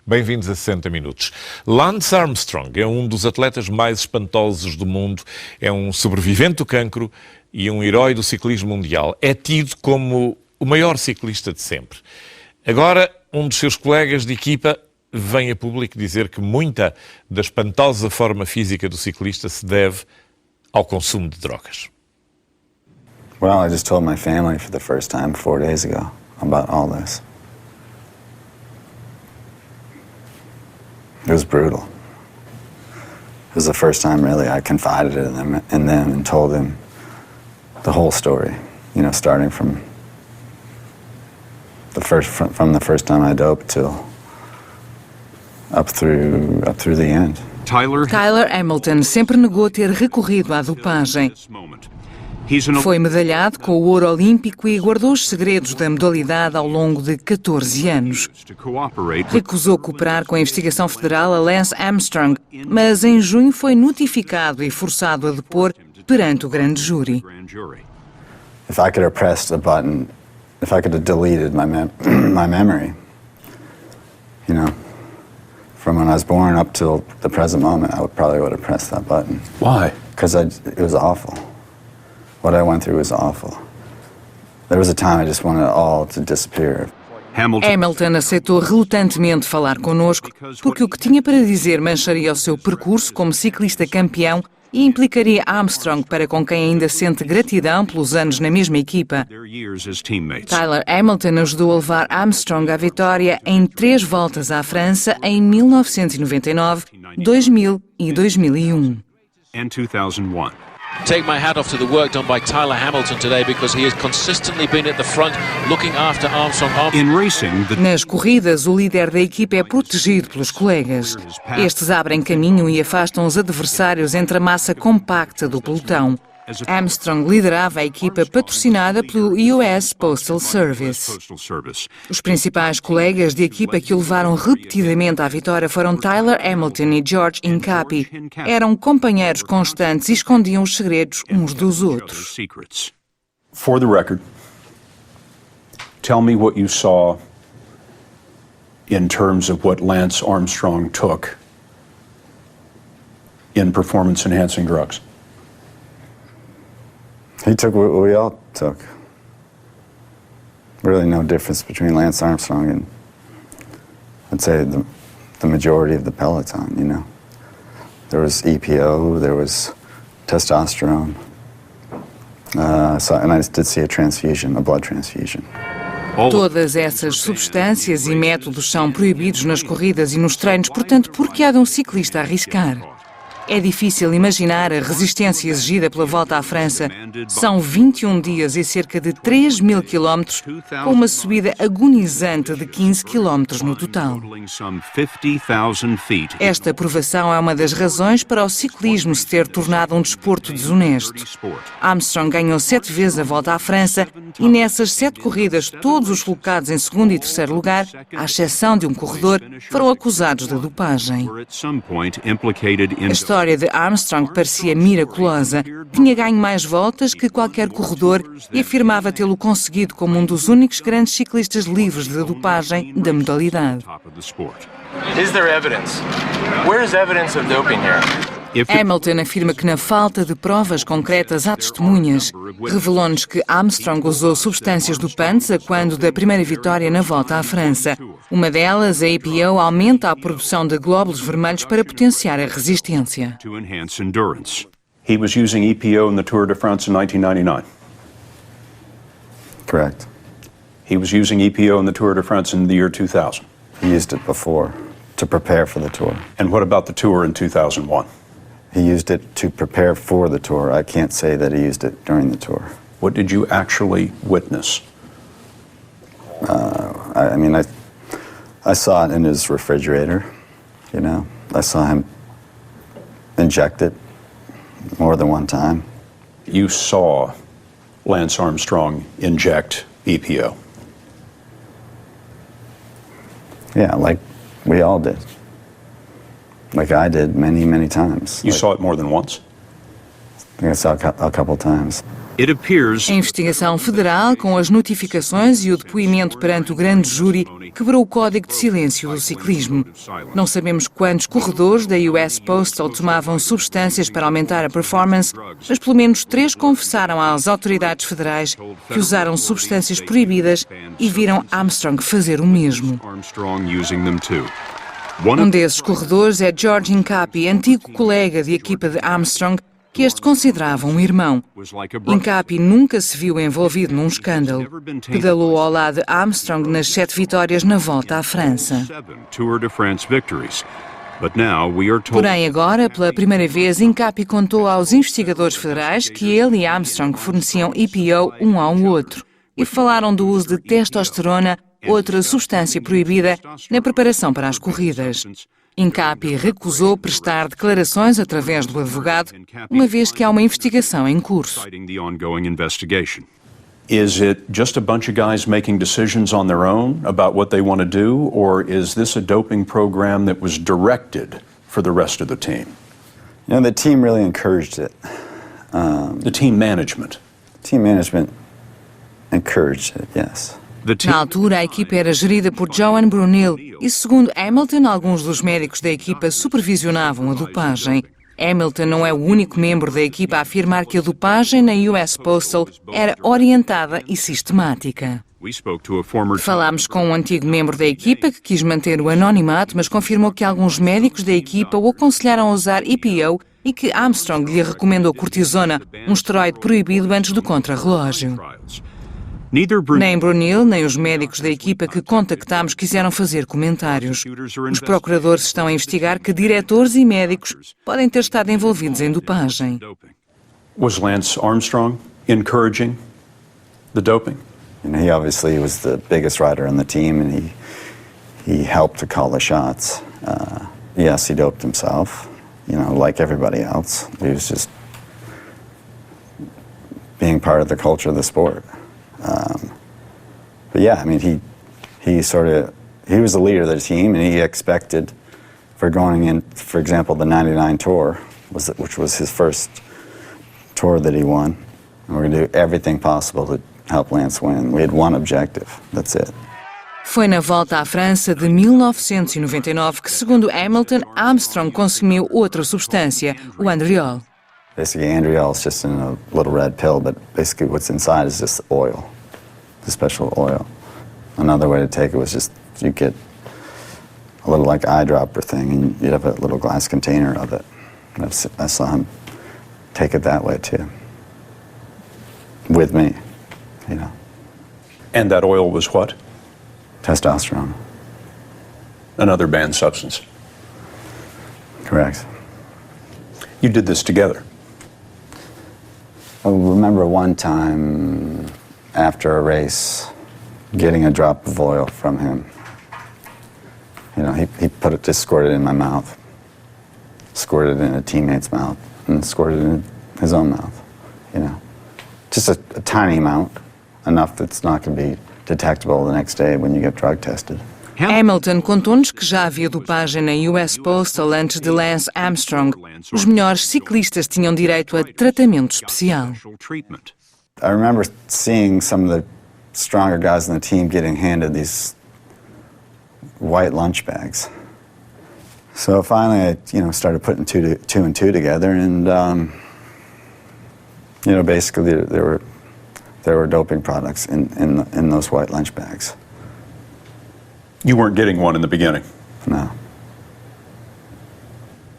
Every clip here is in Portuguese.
Bem-vindos a 60 Minutos. Lance Armstrong é um dos atletas mais espantosos do mundo, é um sobrevivente do cancro e um herói do ciclismo mundial. É tido como o maior ciclista de sempre. Agora, um dos seus colegas de equipa vem a público dizer que muita da espantosa forma física do ciclista se deve ao consumo de drogas. Well, I just told my family for the first time 4 days ago about all this. It was brutal. It was the first time really I confided in them and told them the whole story. You know, starting from the first time I doped till up through the end. Tyler Hamilton sempre negou ter recorrido à dopagem. Foi medalhado com o ouro olímpico e guardou os segredos da modalidade ao longo de 14 anos. Recusou cooperar com a investigação federal a Lance Armstrong, mas em junho foi notificado e forçado a depor perante o grande júri. If I could have pressed a button, if I could have deleted my memory, you know, from when I was born up till the present moment, I probably would have pressed that button. Why? Because it was awful. What I went through was awful. There was a time I just wanted it all to disappear. Hamilton aceitou relutantemente falar connosco porque o que tinha para dizer mancharia o seu percurso como ciclista campeão e implicaria Armstrong, para com quem ainda sente gratidão pelos anos na mesma equipa. Tyler Hamilton ajudou a levar Armstrong à vitória em 3 voltas à França em 1999, 2000 e 2001. Take my hat off to the work done by Tyler Hamilton today because he has consistently been at the front looking after Armstrong. Nas corridas, o líder da equipa é protegido pelos colegas. Estes abrem caminho e afastam os adversários entre a massa compacta do pelotão. Armstrong liderava a equipa patrocinada pelo US Postal Service. Os principais colegas de equipa que o levaram repetidamente à vitória foram Tyler Hamilton e George Hincapie. Eram companheiros constantes e escondiam os segredos uns dos outros. For the record, tell me what you saw in terms of what Lance Armstrong took in performance-enhancing drugs. He took what we all took. Really no difference between Lance Armstrong and, I'd say, the majority of the peloton, you know. There was EPO, there was testosterone, and I did see a blood transfusion. Todas essas substâncias e métodos são proibidos nas corridas e nos treinos, portanto, por que há de um ciclista arriscar? É difícil imaginar a resistência exigida pela volta à França. São 21 dias e cerca de 3.000 quilómetros, com uma subida agonizante de 15 quilómetros no total. Esta provação é uma das razões para o ciclismo se ter tornado um desporto desonesto. Armstrong ganhou 7 vezes a volta à França e nessas 7 corridas todos os colocados em segundo e terceiro lugar, à exceção de um corredor, foram acusados de dopagem. A história de Armstrong parecia miraculosa. Tinha ganho mais voltas que qualquer corredor e afirmava tê-lo conseguido como um dos únicos grandes ciclistas livres de dopagem da modalidade. Is there evidence? Where is evidence of doping here? Hamilton afirma que na falta de provas concretas há testemunhas. Revelou-nos que Armstrong usou substâncias dopantes a quando da primeira vitória na volta à França. Uma delas, a EPO, aumenta a produção de glóbulos vermelhos para potenciar a resistência. He was using EPO in the Tour de France in 1999. Correct. He was using EPO in the Tour de France in the year 2000. He used it before to prepare for the Tour. And what about the Tour in 2001? He used it to prepare for the Tour. I can't say that he used it during the Tour. What did you actually witness? I saw it in his refrigerator, you know. I saw him inject it more than one time. You saw Lance Armstrong inject EPO? Yeah, like we all did. Like I did many, many times. You saw it more than once? I think I saw it a couple times. A investigação federal, com as notificações e o depoimento perante o grande júri, quebrou o código de silêncio do ciclismo. Não sabemos quantos corredores da US Postal tomavam substâncias para aumentar a performance, mas pelo menos 3 confessaram às autoridades federais que usaram substâncias proibidas e viram Armstrong fazer o mesmo. Um desses corredores é George Hincapie, antigo colega de equipa de Armstrong, que este considerava um irmão. Hincapie nunca se viu envolvido num escândalo. Pedalou ao lado de Armstrong nas 7 vitórias na Volta à França. Porém, agora, pela primeira vez, Hincapie contou aos investigadores federais que ele e Armstrong forneciam EPO um ao outro e falaram do uso de testosterona, outra substância proibida, na preparação para as corridas. Hincapie recusou prestar declarações através do advogado, uma vez que há uma investigação em curso. Is it just a bunch of guys making decisions on their own about what they want to do, or is this a doping program that was directed for the rest of the team? You know, the team really encouraged it. The team management. Team management encouraged it, yes. Na altura, a equipa era gerida por Joan Brunel e, segundo Hamilton, alguns dos médicos da equipa supervisionavam a dopagem. Hamilton não é o único membro da equipa a afirmar que a dopagem na US Postal era orientada e sistemática. Falámos com um antigo membro da equipa que quis manter o anonimato, mas confirmou que alguns médicos da equipa o aconselharam a usar EPO e que Armstrong lhe recomendou cortisona, um esteroide proibido antes do contrarrelógio. Nem Brunel, nem os médicos da equipa que contactámos quiseram fazer comentários. Os procuradores estão a investigar que diretores e médicos podem ter estado envolvidos em dopagem. Was Lance Armstrong encouraging the doping? You know, he obviously was the biggest rider on the team, and he helped to call the shots. Yes, he doped himself, you know, like everybody else. He was just being part of the culture of the sport. But yeah, I mean, he was the leader of the team, and he expected for going in, for example, the 99 Tour, which was his first tour that he won. And we're going to do everything possible to help Lance win. We had one objective, that's it. Foi na Volta à França de 1999 que, segundo Hamilton, Armstrong consumiu outra substância, o Andriol. Basically, Andriol is just in a little red pill, but basically what's inside is just oil, the special oil. Another way to take it was just you get a little like eyedropper thing, and you'd have a little glass container of it. I saw him take it that way too, with me, you know. And that oil was what? Testosterone. Another banned substance. Correct. You did this together. I remember one time after a race getting a drop of oil from him. You know, he just squirted it in my mouth, squirted it in a teammate's mouth, and squirted it in his own mouth, you know. Just a tiny amount, enough that's not going to be detectable the next day when you get drug tested. Hamilton contou-nos que já havia dopagem na US Postal antes de Lance Armstrong. Os melhores ciclistas tinham direito a tratamento especial. I remember seeing some of the stronger guys on the team getting handed these white lunch bags. So finally, I started putting two and two together, and basically there were doping products in those white lunch bags. You weren't getting one in the beginning? No.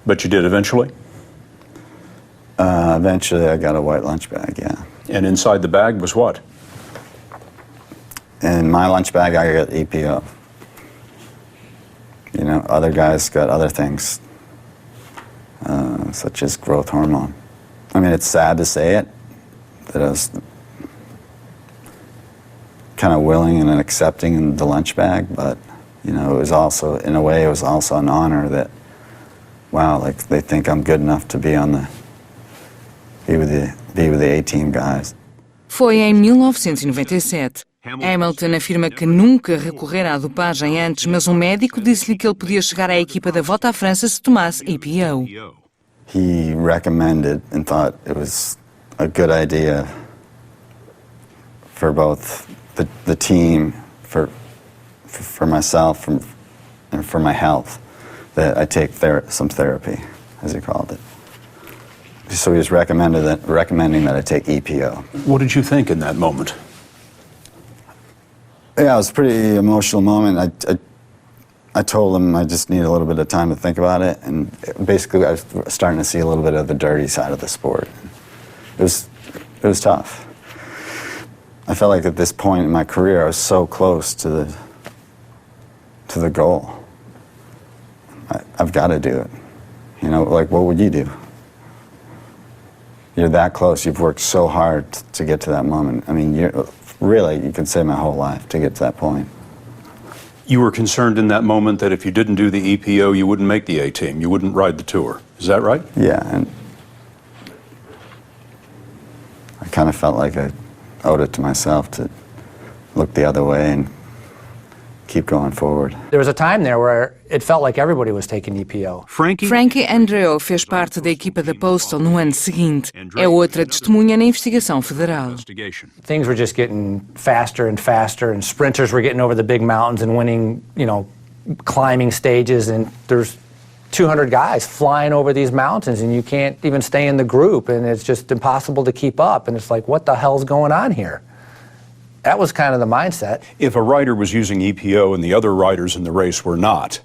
But you did eventually? Eventually I got a white lunch bag, yeah. And inside the bag was what? In my lunch bag I got EPO. Other guys got other things, such as growth hormone. I mean, it's sad to say it, that I was kind of willing and accepting the lunch bag, but it was also, in a way, it was also an honor that, wow, like they think I'm good enough to be with the A-team guys. Foi em 1997. Hamilton afirma que nunca recorrera à dopagem antes, mas um médico disse-lhe que ele podia chegar à equipa da Volta à França se tomasse EPO. He recommended and thought it was a good idea for both the team, for myself, and for my health, that I take some therapy, as he called it. So he was recommending that I take EPO. What did you think in that moment? Yeah, it was a pretty emotional moment. I told him I just need a little bit of time to think about it, and basically I was starting to see a little bit of the dirty side of the sport. It was tough. I felt like at this point in my career I was so close to the goal. I've got to do it. You know, like, what would you do? You're that close. You've worked so hard to get to that moment. I mean, you could say my whole life to get to that point. You were concerned in that moment that if you didn't do the EPO, you wouldn't make the A-team. You wouldn't ride the tour. Is that right? Yeah, and I kind of felt like I owed it to myself to look the other way and keep going forward. There was a time there where it felt like everybody was taking EPO. Frankie Andreu fez parte da equipa da Postal no ano seguinte. É outra testemunha na investigação federal. Things were just getting faster and faster, and sprinters were getting over the big mountains and winning, climbing stages, and there's 200 guys flying over these mountains, and you can't even stay in the group, and it's just impossible to keep up, and it's like, what the hell's going on here? That was kind of the mindset. If a rider was using EPO and the other riders in the race were not,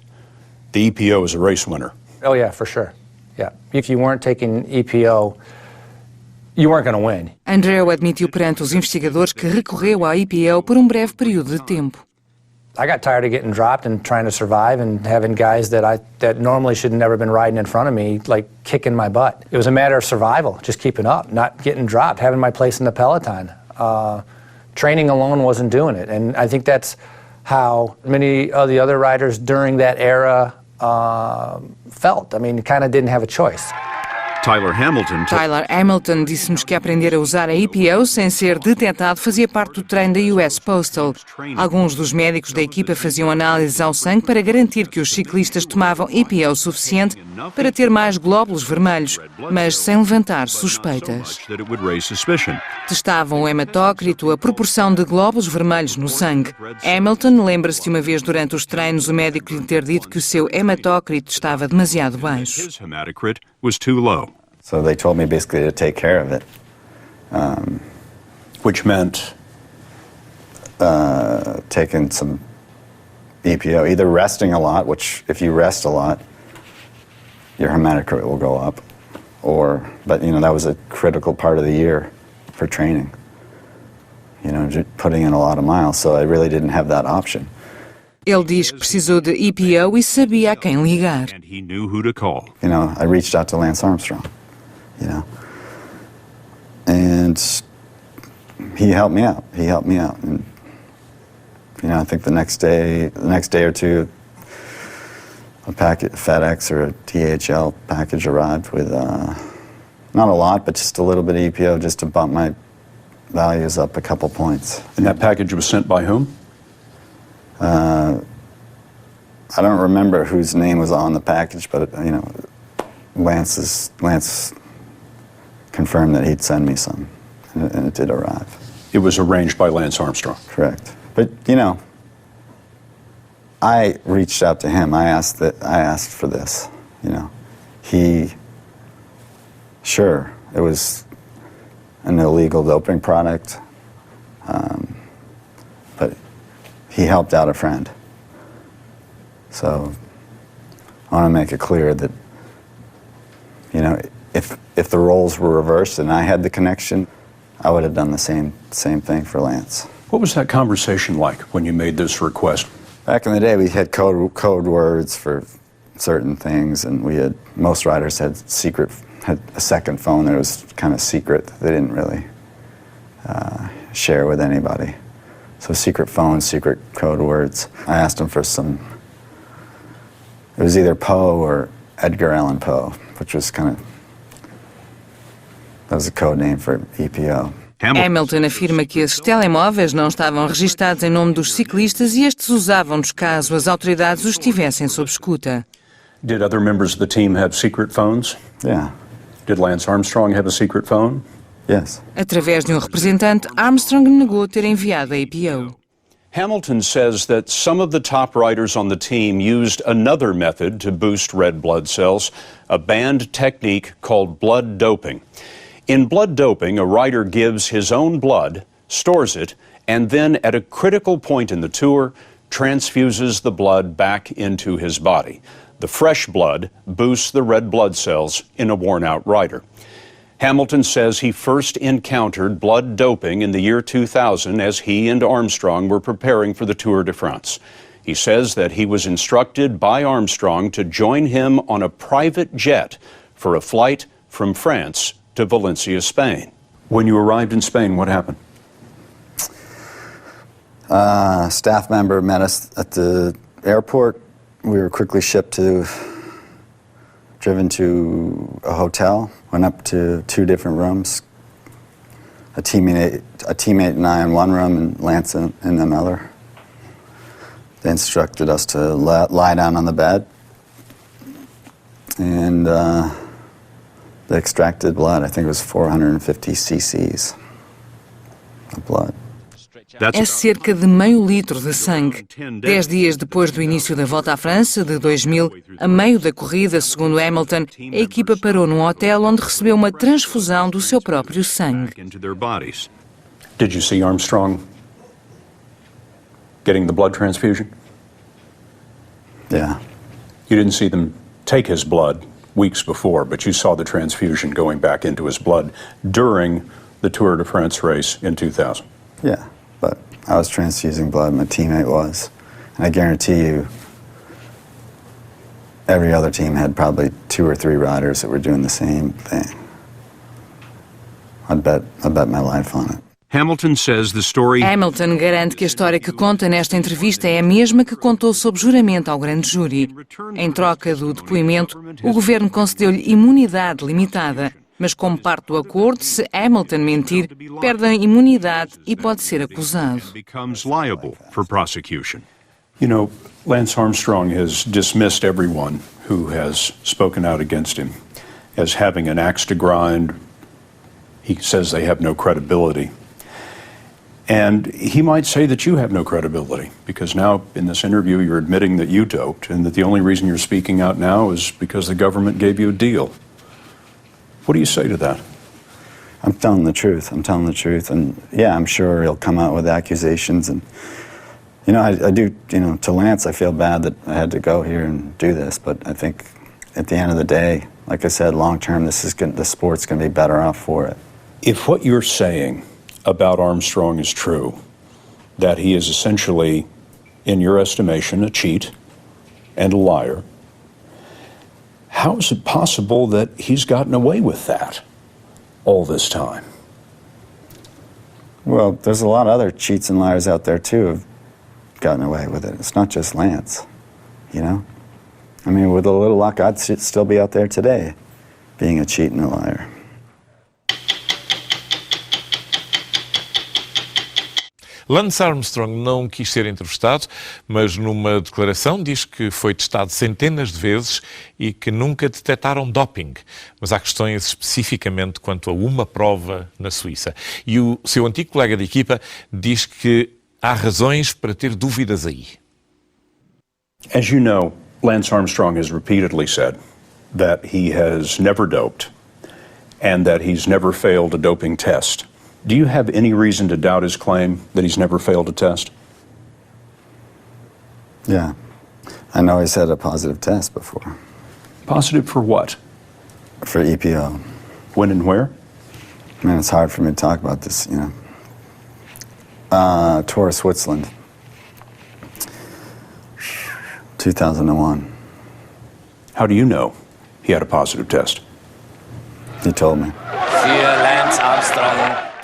the EPO is a race winner. Oh yeah, for sure. Yeah. If you weren't taking EPO, you weren't going to win. Andreu admitiu perante os investigadores que recorreu à EPO por breve período de tempo. I got tired of getting dropped and trying to survive and having guys that normally should have never been riding in front of me, like, kicking my butt. It was a matter of survival, just keeping up, not getting dropped, having my place in the peloton. Training alone wasn't doing it, and I think that's how many of the other riders during that era felt. I mean, kind of didn't have a choice. Tyler Hamilton disse-nos que aprender a usar a EPO sem ser detectado fazia parte do treino da US Postal. Alguns dos médicos da equipa faziam análises ao sangue para garantir que os ciclistas tomavam EPO suficiente para ter mais glóbulos vermelhos, mas sem levantar suspeitas. Testavam o hematócrito, a proporção de glóbulos vermelhos no sangue. Hamilton lembra-se de uma vez durante os treinos o médico lhe ter dito que o seu hematócrito estava demasiado baixo. So they told me basically to take care of it. Which meant? Taking some EPO, either resting a lot, which if you rest a lot, your hematocrit will go up, but that was a critical part of the year for training. Putting in a lot of miles, so I really didn't have that option. Ele diz que precisou de EPO e sabia a quem ligar. And he knew who to call. I reached out to Lance Armstrong, and he helped me out. And I think the next day or two, a packet, FedEx or a DHL package arrived with not a lot, but just a little bit of EPO just to bump my values up a couple points. And that package was sent by whom? I don't remember whose name was on the package, but Lance confirmed that he'd send me some, and it did arrive. It was arranged by Lance Armstrong. Correct. But I reached out to him. I asked for this. Sure, it was an illegal doping product, but he helped out a friend. So I want to make it clear that, if the roles were reversed and I had the connection, I would have done the same thing for Lance. What was that conversation like when you made this request? Back in the day, we had code words for certain things, and most riders had a second phone that was kind of secret. They didn't really share with anybody. So secret phones, secret code words. I asked him for it was either Poe or Edgar Allan Poe, which was that was a code name for EPO. Hamilton afirma que esses telemóveis não estavam registados em nome dos ciclistas e estes usavam-nos caso as autoridades os tivessem sob escuta. Did other members of the team have secret phones? Yeah. Did Lance Armstrong have a secret phone? Yes. Através de um representante, Armstrong negou ter enviado a APO. Hamilton says that some of the top riders on the team used another method to boost red blood cells, a banned technique called blood doping. In blood doping, a rider gives his own blood, stores it, and then at a critical point in the tour, transfuses the blood back into his body. The fresh blood boosts the red blood cells in a worn-out rider. Hamilton says he first encountered blood doping in the year 2000 as he and Armstrong were preparing for the Tour de France. He says that he was instructed by Armstrong to join him on a private jet for a flight from France to Valencia, Spain. When you arrived in Spain, what happened? A staff member met us at the airport. We were quickly driven to a hotel, went up to 2 different rooms. A teammate and I in one room and Lance in another. They instructed us to lie down on the bed, and they extracted blood. I think it was 450 cc's of blood. É cerca de meio litro de sangue. 10 dias depois do início da Volta à França, de 2000, a meio da corrida, segundo Hamilton, a equipa parou num hotel onde recebeu uma transfusão do seu próprio sangue. Did you see Armstrong getting the blood transfusion? Yeah. You didn't see them take his blood weeks before, but you saw the transfusion going back into his blood during the Tour de France race in 2000. Yeah, but I was transfusing blood, my teammate was. And I guarantee you, every other team had probably 2 or 3 riders that were doing the same thing. I'd bet my life on it. Hamilton says the story... Hamilton garante que a história que conta nesta entrevista é a mesma que contou sob juramento ao grande júri. Em troca do depoimento, o governo concedeu-lhe imunidade limitada, mas como parte do acordo, se Hamilton mentir, perde a imunidade e pode ser acusado. You know, Lance Armstrong has dismissed everyone who has spoken out against him as having an axe to grind. He says they have no credibility. And he might say that you have no credibility, because now in this interview you're admitting that you doped, and that the only reason you're speaking out now is because the government gave you a deal. What do you say to that? I'm telling the truth. And yeah, I'm sure he'll come out with accusations. And, you know, I do, you know, to Lance, I feel bad that I had to go here and do this. But I think at the end of the day, like I said, long term, the sport's going to be better off for it. If what you're saying about Armstrong is true, that he is essentially, in your estimation, a cheat and a liar, how is it possible that he's gotten away with that all this time? Well, there's a lot of other cheats and liars out there, too, who've gotten away with it. It's not just Lance, you know? I mean, with a little luck, I'd still be out there today being a cheat and a liar. Lance Armstrong não quis ser entrevistado, mas numa declaração diz que foi testado centenas de vezes e que nunca detectaram doping. Mas há questões especificamente quanto a uma prova na Suíça. E o seu antigo colega de equipa diz que há razões para ter dúvidas aí. As you know, Lance Armstrong has repeatedly said that he has never doped and that he's never failed a doping test. Do you have any reason to doubt his claim that he's never failed a test? Yeah. I know he's had a positive test before. Positive for what? For EPO. When and where? I mean, it's hard for me to talk about this, you know. Tour of Switzerland. 2001. How do you know he had a positive test? He told me.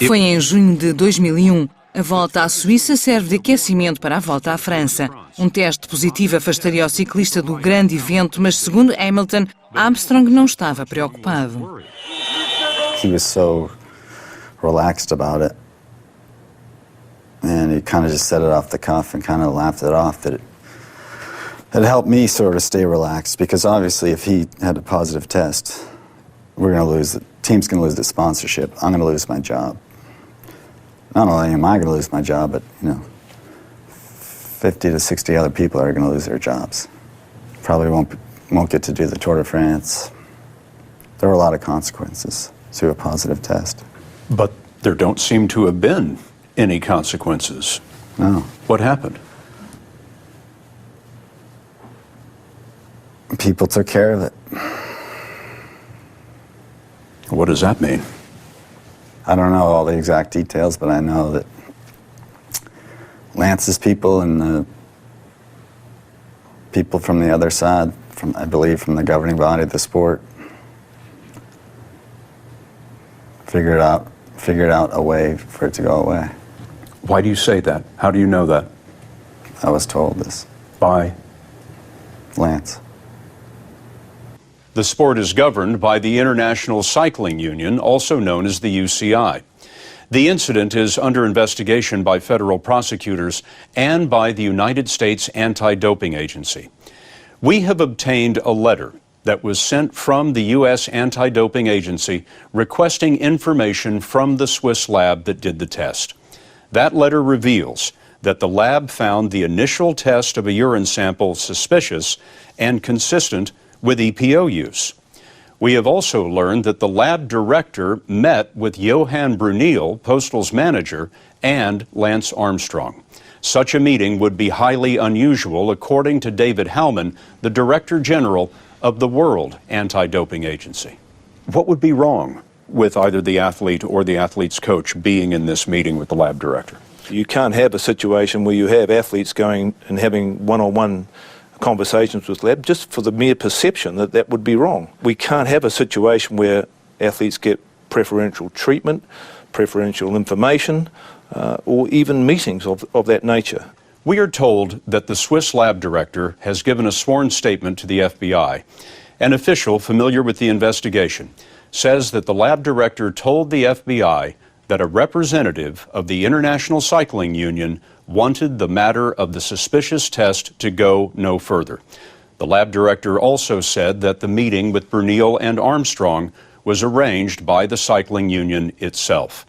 Foi em junho de 2001. A volta à Suíça serve de aquecimento para a volta à França. Um teste positivo afastaria o ciclista do grande evento, mas segundo Hamilton, Armstrong não estava preocupado. He was so relaxed about it. And he kind of just set it off the cuff and kind of laughed it off that it helped me sort of stay relaxed, because obviously if he had a positive test, we're going to lose, the team's going to lose the sponsorship. I'm going to lose my job. Not only am I going to lose my job, but, 50 to 60 other people are going to lose their jobs. Probably won't get to do the Tour de France. There were a lot of consequences to a positive test. But there don't seem to have been any consequences. No. What happened? People took care of it. What does that mean? I don't know all the exact details, but I know that Lance's people and the people from the other side, I believe from the governing body of the sport, figured out a way for it to go away. Why do you say that? How do you know that? I was told this. By Lance. The sport is governed by the International Cycling Union, also known as the UCI. The incident is under investigation by federal prosecutors and by the United States Anti-Doping Agency. We have obtained a letter that was sent from the U.S. Anti-Doping Agency requesting information from the Swiss lab that did the test. That letter reveals that the lab found the initial test of a urine sample suspicious and consistent with EPO use. We have also learned that the lab director met with Johan Bruneel, Postal's manager, and Lance Armstrong. Such a meeting would be highly unusual, according to David Howman, the Director General of the World Anti-Doping Agency. What would be wrong with either the athlete or the athlete's coach being in this meeting with the lab director? You can't have a situation where you have athletes going and having one-on-one conversations with lab just for the mere perception that that would be wrong. We can't have a situation where athletes get preferential treatment, preferential information, or even meetings of that nature. We are told that the Swiss lab director has given a sworn statement to the FBI. An official familiar with the investigation says that the lab director told the FBI that a representative of the International Cycling Union wanted the matter of the suspicious test to go no further. The lab director also said that the meeting with Bruneel and Armstrong was arranged by the cycling union itself.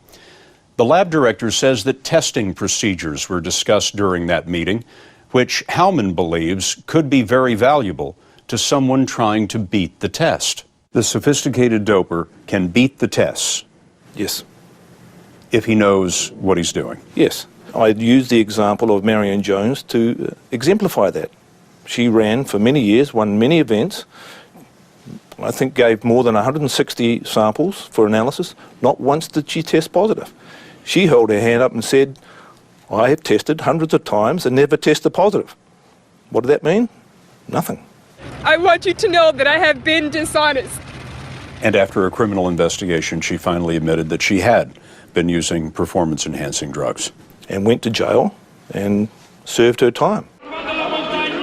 The lab director says that testing procedures were discussed during that meeting, which Howman believes could be very valuable to someone trying to beat the test. The sophisticated doper can beat the tests. Yes. If he knows what he's doing. Yes. I used the example of Marion Jones to exemplify that. She ran for many years, won many events, I think gave more than 160 samples for analysis. Not once did she test positive. She held her hand up and said, I have tested hundreds of times and never tested positive. What did that mean? Nothing. I want you to know that I have been dishonest. And after a criminal investigation, she finally admitted that she had been using performance-enhancing drugs. And went to jail and served her time.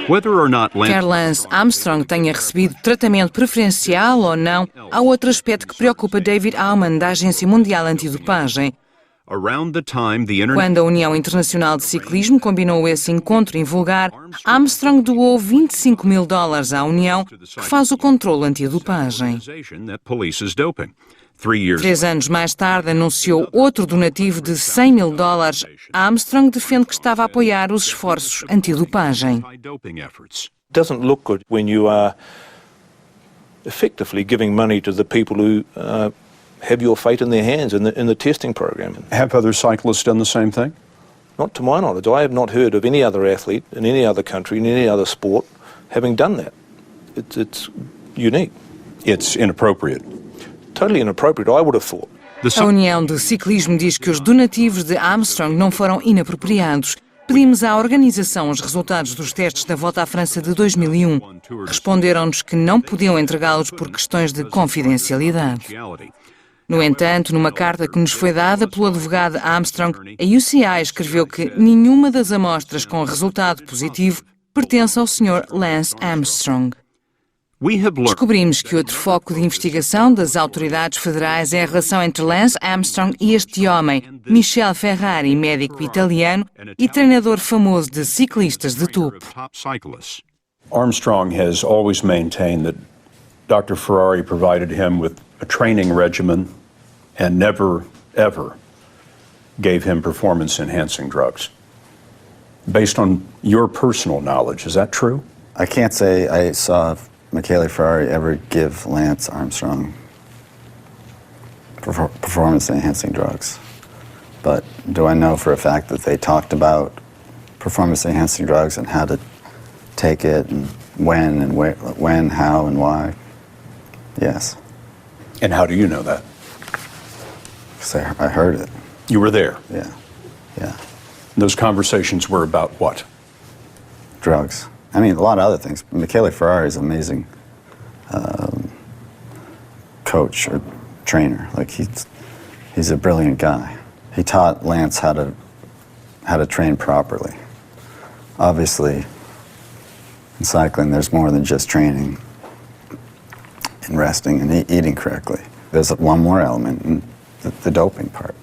Whether or not Quer Lance Armstrong tenha recebido tratamento preferencial ou não, há outro aspecto que preocupa David Howman, da Agência Mundial Antidopagem. Quando a União Internacional de Ciclismo combinou esse encontro invulgar, Armstrong doou $25.000 à União, que faz o controle antidopagem. 3 anos mais tarde, anunciou outro donativo de $100.000. Armstrong defende que estava a apoiar os esforços antidopagem. It doesn't look good when you are effectively giving money to the people who have your fate in their hands in the testing program. Have other cyclists done the same thing? Not to my knowledge. I have not heard of any other athlete in any other country, in any other sport, having done that. It's unique. It's inappropriate. Totally inappropriate, I would have thought. A União de Ciclismo diz que os donativos de Armstrong não foram inapropriados. Pedimos à organização os resultados dos testes da Volta à França de 2001. Responderam-nos que não podiam entregá-los por questões de confidencialidade. No entanto, numa carta que nos foi dada pelo advogado Armstrong, a UCI escreveu que nenhuma das amostras com resultado positivo pertence ao Sr. Lance Armstrong. Descobrimos que outro foco de investigação das autoridades federais é a relação entre Lance Armstrong e este homem, Michel Ferrari, médico italiano e treinador famoso de ciclistas de topo. Armstrong has always maintained that Dr. Ferrari provided him with a training regimen and never, ever gave him performance-enhancing drugs. Based on your personal knowledge, is that true? I can't say I saw Michele Ferrari ever give Lance Armstrong performance-enhancing drugs. But do I know for a fact that they talked about performance-enhancing drugs and how to take it and when, how, and why? Yes. And how do you know that? Because I heard it. You were there. Yeah. Those conversations were about what? Drugs. I mean, a lot of other things. Michele Ferrari is an amazing coach or trainer. Like he's a brilliant guy. He taught Lance how to train properly. Obviously, in cycling, there's more than just training and resting and eating correctly. There's one more element, in the doping part.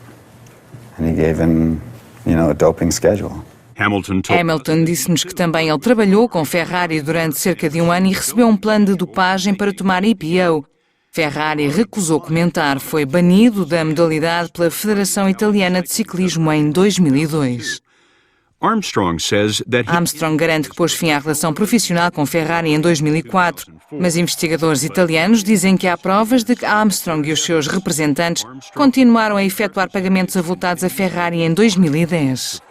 And he gave him, a doping schedule. Hamilton disse-nos que também ele trabalhou com Ferrari durante cerca de um ano e recebeu um plano de dopagem para tomar EPO. Ferrari recusou comentar, foi banido da modalidade pela Federação Italiana de Ciclismo em 2002. Armstrong garante que pôs fim à relação profissional com Ferrari em 2004, mas investigadores italianos dizem que há provas de que Armstrong e os seus representantes continuaram a efetuar pagamentos avultados a Ferrari em 2010.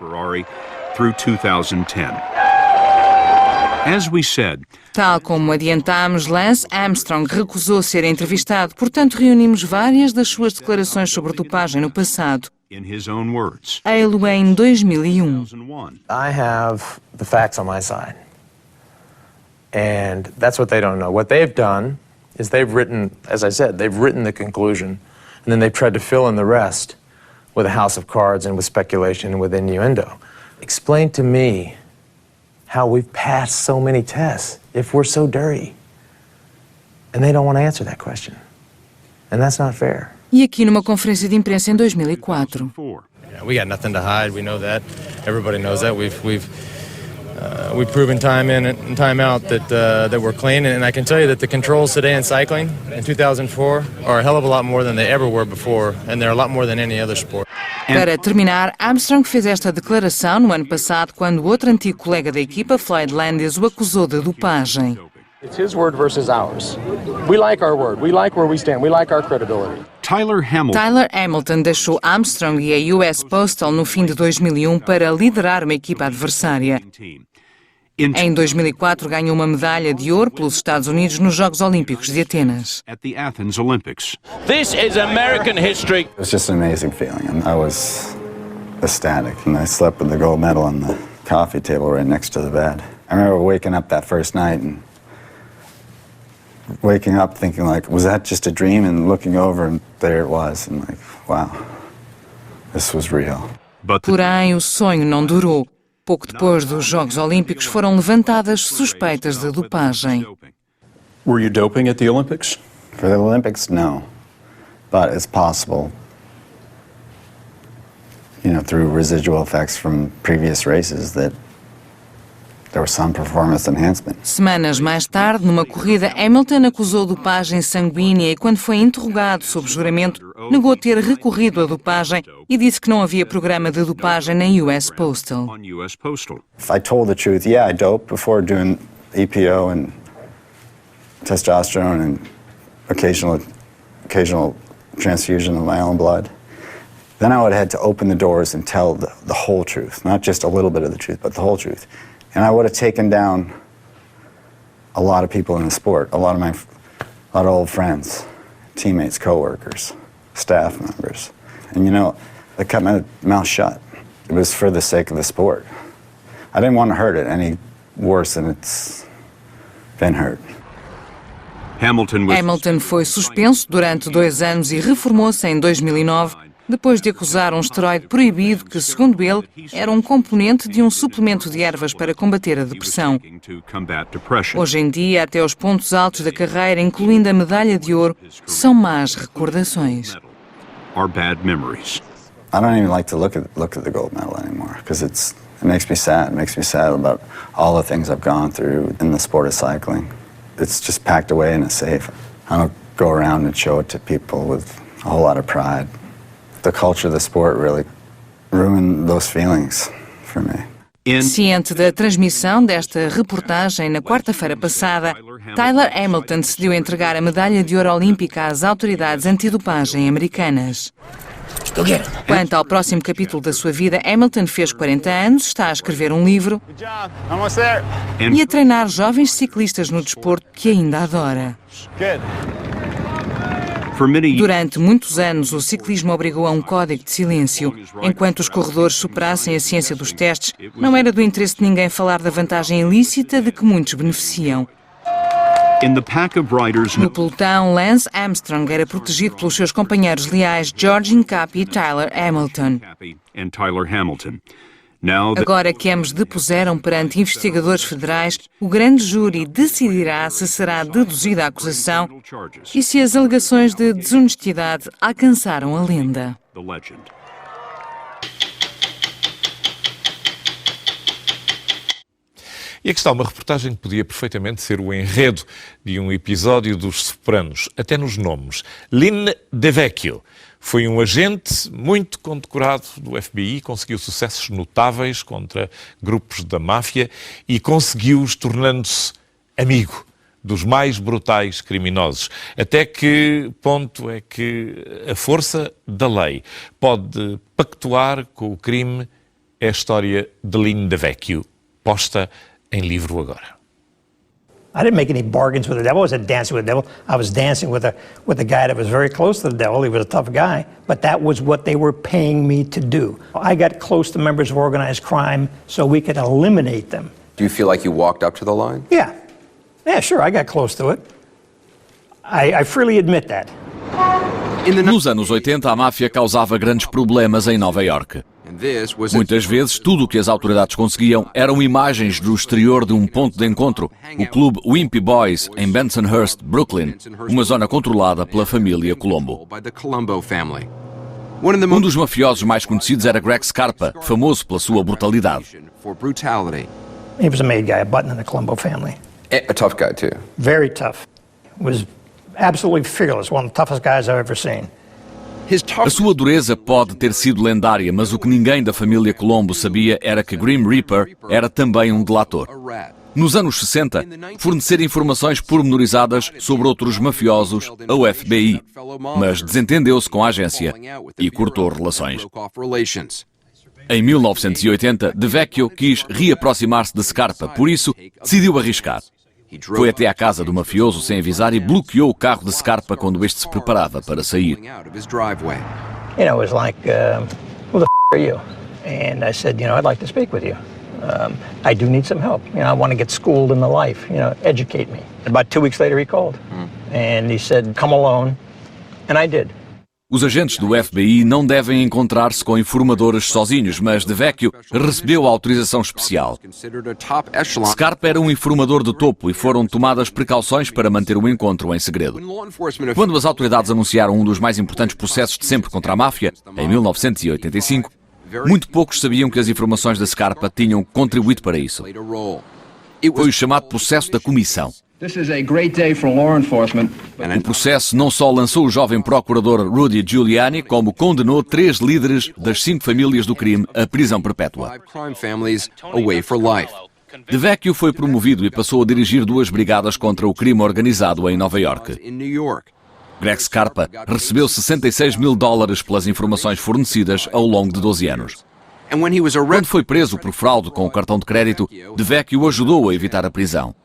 Tal como adiantámos, Lance Armstrong recusou ser entrevistado, portanto reunimos várias das suas declarações sobre dopagem no passado. Ei-lo em 2001. I have the facts on my side. And that's what they don't know. What they've done is they've written, as I said, they've written the conclusion, and then they've tried to fill in the rest with a house of cards and with speculation and with innuendo. Explain to me how we've passed so many tests if we're so dirty. And they don't want to answer that question. And that's not fair. E aqui numa conferência de imprensa em 2004. We got nothing to hide. We know that. Everybody knows that. We've proven time in and time out that we're clean. And I can tell you that the controls today in cycling in 2004 are a hell of a lot more than they ever were before, and they're a lot more than any other sport. Para terminar, Armstrong fez esta declaração no ano passado quando outro antigo colega da equipa, Floyd Landis, o acusou de dopagem. It's his word versus ours. We like our word. We like where we stand. We like our credibility. Tyler Hamilton deixou Armstrong e a US Postal no fim de 2001 para liderar uma equipa adversária. Em 2004 ganhou uma medalha de ouro pelos Estados Unidos nos Jogos Olímpicos de Atenas. This is American history. It was just an amazing feeling. I was ecstatic, and I slept with the gold medal on the coffee table right next to the bed. I remember waking up that first night and waking up thinking like, was that just a dream? And looking over and there it was, and like, wow, this was real. Porém, o sonho não durou. Pouco depois dos Jogos Olímpicos foram levantadas suspeitas de dopagem. Were you doping at the Olympics? For the Olympics, no. But it's possible, through residual effects from previous races that there was some performance enhancement. Semanas mais tarde, numa corrida, Hamilton acusou dopagem sanguínea e, quando foi interrogado sob juramento, negou ter recorrido à dopagem e disse que não havia programa de dopagem na US Postal. If I told the truth, yeah, I doped before doing EPO and testosterone and occasional transfusion of my own blood, then I would have had to open the doors and tell the whole truth, not just a little bit of the truth, but the whole truth. And I would have taken down a lot of people in the sport, a lot of old friends, teammates, coworkers, staff members. And I kept my mouth shut. It was for the sake of the sport. I didn't want to hurt it any worse than it's been hurt. Hamilton foi suspenso durante 2 anos e reformou-se em 2009, depois de acusar um esteroide proibido que, segundo ele, era um componente de um suplemento de ervas para combater a depressão. Hoje em dia, até os pontos altos da carreira, incluindo a medalha de ouro, são más recordações. I don't even like to look at the gold medal anymore because it makes me sad. It makes me sad about all the things I've gone through in the sport of cycling. it's just packed away in a safe. I don't go around and show it to people with a whole lot of pride. The culture of the sport really ruined those feelings for me. Ciente da transmissão desta reportagem na quarta-feira passada, Tyler Hamilton decidiu entregar a medalha de ouro olímpica às autoridades antidopagem americanas. Quanto ao próximo capítulo da sua vida, Hamilton fez 40 anos, está a escrever um livro e a treinar jovens ciclistas no desporto que ainda adora. Durante muitos anos, o ciclismo obrigou a um código de silêncio. Enquanto os corredores superassem a ciência dos testes, não era do interesse de ninguém falar da vantagem ilícita de que muitos beneficiam. No pelotão, Lance Armstrong era protegido pelos seus companheiros leais George Hincapie e Tyler Hamilton. Agora que ambos depuseram perante investigadores federais, o grande júri decidirá se será deduzida a acusação e se as alegações de desonestidade alcançaram a lenda. E aqui está uma reportagem que podia perfeitamente ser o enredo de um episódio dos Sopranos, até nos nomes. Lynn DeVecchio foi um agente muito condecorado do FBI, conseguiu sucessos notáveis contra grupos da máfia e conseguiu-os tornando-se amigo dos mais brutais criminosos. Até que ponto é que a força da lei pode pactuar com o crime? É a história de Lynn DeVecchio, posta em livro agora. I didn't make any bargains with the devil. I wasn't dancing with the devil. I was dancing with a guy that was very close to the devil. He was a tough guy, but that was what they were paying me to do. I got close to members of organized crime so we could eliminate them. Do you feel like you walked up to the line? Yeah. Yeah, sure, I got close to it. I freely admit that. Nos anos 80, a máfia causava grandes problemas em Nova Iorque. Muitas vezes, tudo o que as autoridades conseguiam eram imagens do exterior de um ponto de encontro, o clube Wimpy Boys, em Bensonhurst, Brooklyn, uma zona controlada pela família Colombo. Um dos mafiosos mais conhecidos era Greg Scarpa, famoso pela sua brutalidade. He was a made guy, a button in the Colombo family. A tough guy, too. Very tough. Was absolutely fearless, one of the toughest guys I've ever seen. A sua dureza pode ter sido lendária, mas o que ninguém da família Colombo sabia era que Grim Reaper era também um delator. Nos anos 60, fornecer informações pormenorizadas sobre outros mafiosos ao FBI, mas desentendeu-se com a agência e cortou relações. Em 1980, DeVecchio quis reaproximar-se de Scarpa, por isso decidiu arriscar. Foi até à casa do mafioso sem avisar e bloqueou o carro de Scarpa quando este se preparava para sair. You know, it was like, who the are you? And I said, you know, I'd like to speak with you. I do need some help. You know, I want to get schooled in the life, you know, educate me. About 2 weeks later, he called. And he said, come alone. And I did. Os agentes do FBI não devem encontrar-se com informadores sozinhos, mas DeVecchio recebeu a autorização especial. Scarpa era um informador de topo e foram tomadas precauções para manter o encontro em segredo. Quando as autoridades anunciaram um dos mais importantes processos de sempre contra a máfia, em 1985, muito poucos sabiam que as informações da Scarpa tinham contribuído para isso. Foi o chamado processo da comissão. O processo não só lançou o jovem procurador Rudy Giuliani, como condenou 3 líderes das 5 famílias do crime à prisão perpétua. DeVecchio foi promovido e passou a dirigir 2 brigadas contra o crime organizado em Nova Iorque. Greg Scarpa recebeu $66 mil pelas informações fornecidas ao longo de 12 anos. Quando foi preso por fraude com o cartão de crédito, DeVecchio ajudou a evitar a prisão.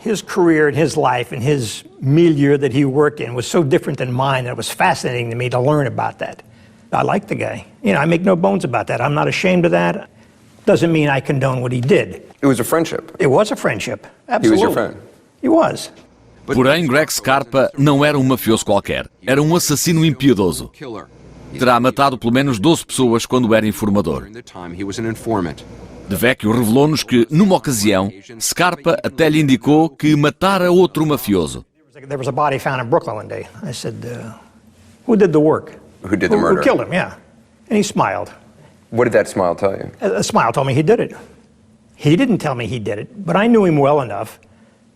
His career and his life and his milieu that he worked in was so different than mine that it was fascinating to me to learn about that. I like the guy. You know, I make no bones about that. I'm not ashamed of that. Doesn't mean I condone what he did. It was a friendship. It was a friendship. Absolutely. He was your friend. He was. Porém, Greg Scarpa não era um mafioso qualquer. Era um assassino impiedoso. Terá matado pelo menos 12 pessoas quando era informador. DeVecchio revelou-nos que, numa ocasião, Scarpa até lhe indicou que matara outro mafioso. There was a body found in Brooklyn one day. I said, who did the work? Who did the murder? Who killed him, yeah. And he smiled. What did that smile tell you? A smile told me he did it. He didn't tell me he did it, but I knew him well enough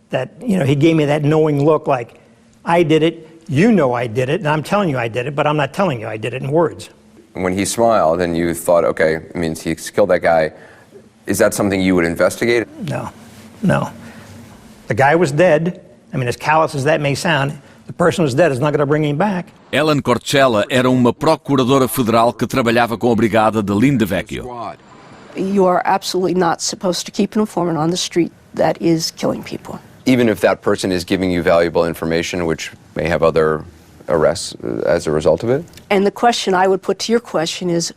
that, he gave me that knowing look like, I did it, you know I did it, and I'm telling you I did it, but I'm not telling you I did it in words. When he smiled and you thought, okay, it means he's killed that guy, is that something you would investigate? No. The guy was dead. I mean, as callous as that may sound, the person who's dead is not going to bring him back. Ellen Corchella era uma procuradora federal que trabalhava com a brigada de Linda Vecchio. You are absolutely not supposed to keep an informant on the street that is killing people. Even if that person is giving you valuable information, which may have other arrests as a result of it? And the question I would put to your question is,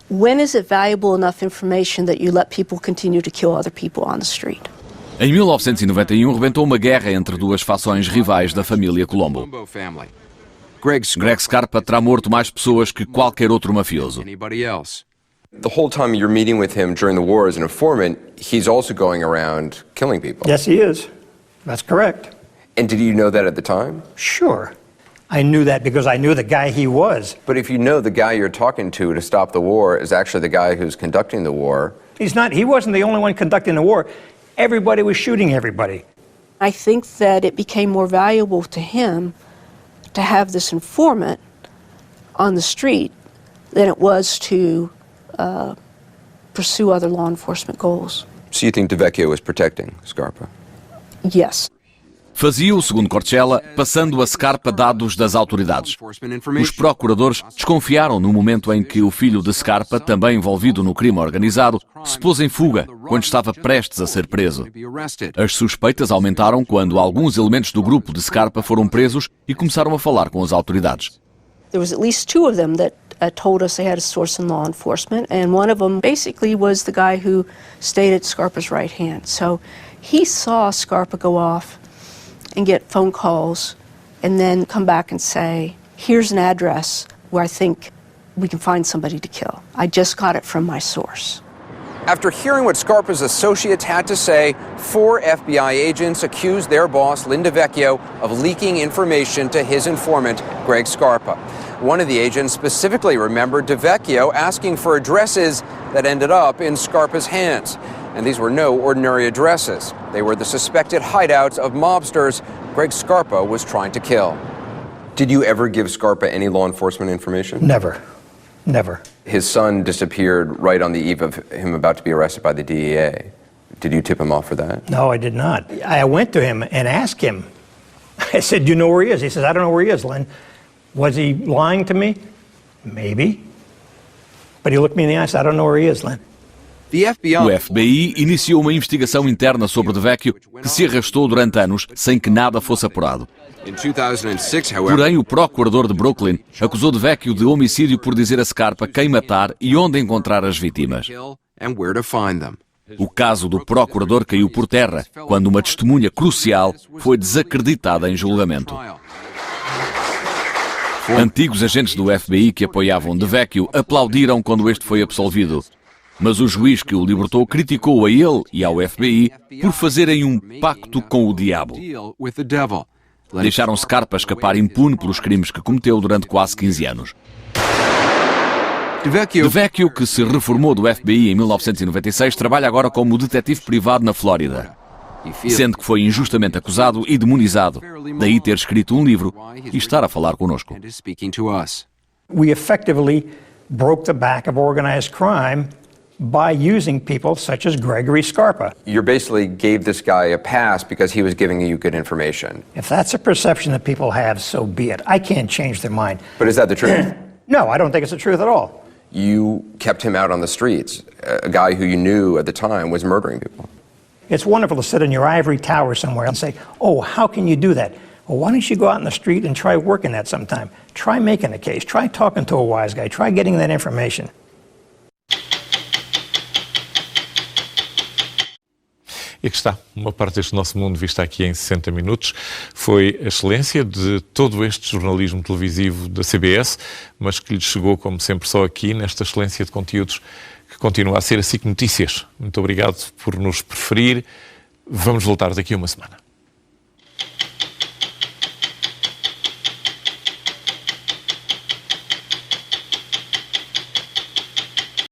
when is it valuable enough information that you let people continue to kill other people on the street? Em 1991 rebentou uma guerra entre duas fações rivais da família Colombo. Greg Scarpa terá morto mais pessoas que qualquer outro mafioso. The whole time you're meeting with him during the war as an informant, he's also going around killing people. Yes, he is. That's correct. And did you know that at the time? Sure. I knew that because I knew the guy he was. But if you know the guy you're talking to stop the war is actually the guy who's conducting the war. He wasn't the only one conducting the war. Everybody was shooting everybody. I think that it became more valuable to him to have this informant on the street than it was to pursue other law enforcement goals. So you think DeVecchio was protecting Scarpa? Yes. Fazia-o, segundo Corchella, passando a Scarpa dados das autoridades. Os procuradores desconfiaram no momento em que o filho de Scarpa, também envolvido no crime organizado, se pôs em fuga quando estava prestes a ser preso. As suspeitas aumentaram quando alguns elementos do grupo de Scarpa foram presos e começaram a falar com as autoridades. There was at least two of them that told us they had a source in law enforcement, and one of them basically was the guy who stayed at Scarpa's right hand. So he saw Scarpa go off and get phone calls and then come back and say, here's an address where I think we can find somebody to kill. I just got it from my source. After hearing what Scarpa's associates had to say, 4 FBI agents accused their boss, Linda Vecchio, of leaking information to his informant, Greg Scarpa. One of the agents specifically remembered DeVecchio asking for addresses that ended up in Scarpa's hands. And these were no ordinary addresses. They were the suspected hideouts of mobsters Greg Scarpa was trying to kill. Did you ever give Scarpa any law enforcement information? Never. His son disappeared right on the eve of him about to be arrested by the DEA. Did you tip him off for that? No, I did not. I went to him and asked him. I said, do you know where he is? He says, I don't know where he is, Lynn. Was he lying to me? Maybe. But he looked me in the eye and said, I don't know where he is, Lynn. O FBI iniciou uma investigação interna sobre DeVecchio que se arrastou durante anos sem que nada fosse apurado. Porém, o procurador de Brooklyn acusou DeVecchio de homicídio por dizer a Scarpa quem matar e onde encontrar as vítimas. O caso do procurador caiu por terra quando uma testemunha crucial foi desacreditada em julgamento. Antigos agentes do FBI que apoiavam DeVecchio aplaudiram quando este foi absolvido. Mas o juiz que o libertou criticou a ele e ao FBI por fazerem um pacto com o diabo. Deixaram Scarpa escapar impune pelos crimes que cometeu durante quase 15 anos. DeVecchio, que se reformou do FBI em 1996, trabalha agora como detetive privado na Flórida, sendo que foi injustamente acusado e demonizado. Daí ter escrito um livro e estar a falar connosco. We effectively broke the back of organized crime by using people such as Gregory Scarpa. You basically gave this guy a pass because he was giving you good information. If that's a perception that people have, so be it. I can't change their mind. But is that the truth? No, I don't think it's the truth at all. You kept him out on the streets. A guy who you knew at the time was murdering people. It's wonderful to sit in your ivory tower somewhere and say, oh, how can you do that? Well, why don't you go out in the street and try working that sometime? Try making a case. Try talking to a wise guy. Try getting that information. E aqui está, uma parte deste nosso mundo vista aqui em 60 minutos. Foi a excelência de todo este jornalismo televisivo da CBS, mas que lhe chegou, como sempre, só aqui, nesta excelência de conteúdos que continua a ser a SIC Notícias. Muito obrigado por nos preferir. Vamos voltar daqui a uma semana.